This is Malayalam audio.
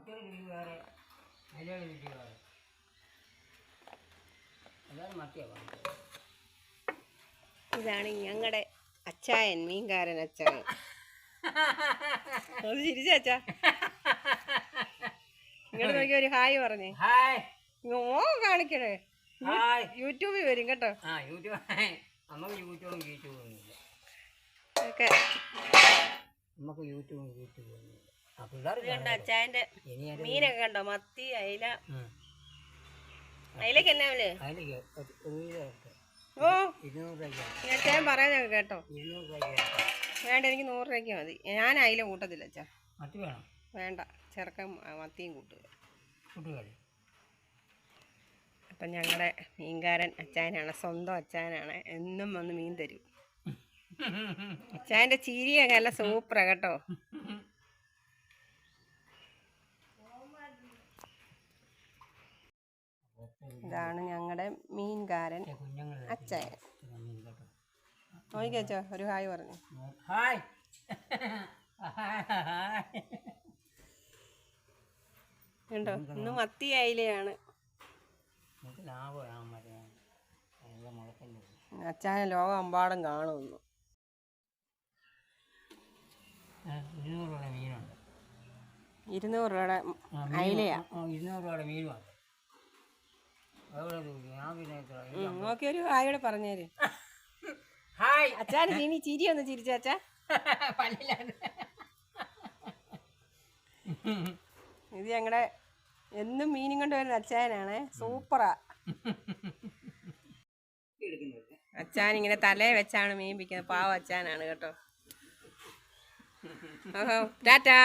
മറ്റൊരു രുചി വേറെ, അതിലൊരു രുചി വേറെ. അതാണ് മത്തിയാണ്. ഇതാണ് ഞങ്ങളുടെ അച്ചായൻ, മീൻകാരൻ അച്ചായൻ. അത് ചിരിച്ചാ ഇങ്ങോട്ട് നോക്കി ഒരു ഹായ് പറഞ്ഞേ. ഹായ് കാണിക്കണേ. യൂട്യൂബിൽ വരും കേട്ടോ. യൂട്യൂബ് നമുക്ക് യൂട്യൂബും യൂട്യൂബൊന്നുമില്ല. ഒക്കെ നമുക്ക് യൂട്യൂബും യൂട്യൂബൊന്നുമില്ല. കണ്ടോ അച്ചായന്റെ മീനൊക്കെ കണ്ടോ? മത്തി, അയില. അയിലക്ക് എന്നാ വില? ഓ അച്ചായൻ പറയാനൊക്കെ കേട്ടോ. വേണ്ട, എനിക്ക് 100 രൂപയ്ക്ക് മതി. ഞാൻ അയില കൂട്ടത്തില്ല അച്ഛാ. മത്തി വേണം? വേണ്ട, ചെറുക്കം മത്തിയും കൂട്ടുക. അപ്പം ഞങ്ങളുടെ മീൻകാരൻ അച്ചായനാണ്, സ്വന്തം അച്ചായനാണ്. എന്നും വന്ന് മീൻ തരും. അച്ചായൻ്റെ ചീരിയൊക്കെ നല്ല സൂപ്പറാ കേട്ടോ. ഇതാണ് ഞങ്ങളുടെ മീൻകാരൻ അച്ചായൻ. നോക്കിക്കോ, ഒരു ഹായ് പറഞ്ഞു. ഹായ് കണ്ടോ, ഇന്ന് മത്തി അയിലയാണ്. അച്ചായൻ ലോകമെമ്പാടും കാണുന്നു. 200 രൂപയുടെ മീനുണ്ട്. 200 രൂപയുടെ അയിലയാ. 200 രൂപയുടെ മീനുണ്ട്. നോക്കി ഒരു ഹായോടെ പറഞ്ഞേര്. ഹായ് അച്ചാന് ചിരി ഒന്ന് ചിരിച്ചാച്ചാ. ഇത് ഞങ്ങളുടെ എന്നും മീനും കൊണ്ട് വരുന്ന അച്ചായനാണ്. സൂപ്പറാ. അച്ചാൻ ഇങ്ങനെ തലയെ വെച്ചാണ് മീൻ പിക്കുന്നത്. പാവ അച്ചാനാണ് കേട്ടോ. ഓഹോ, ടാറ്റാ.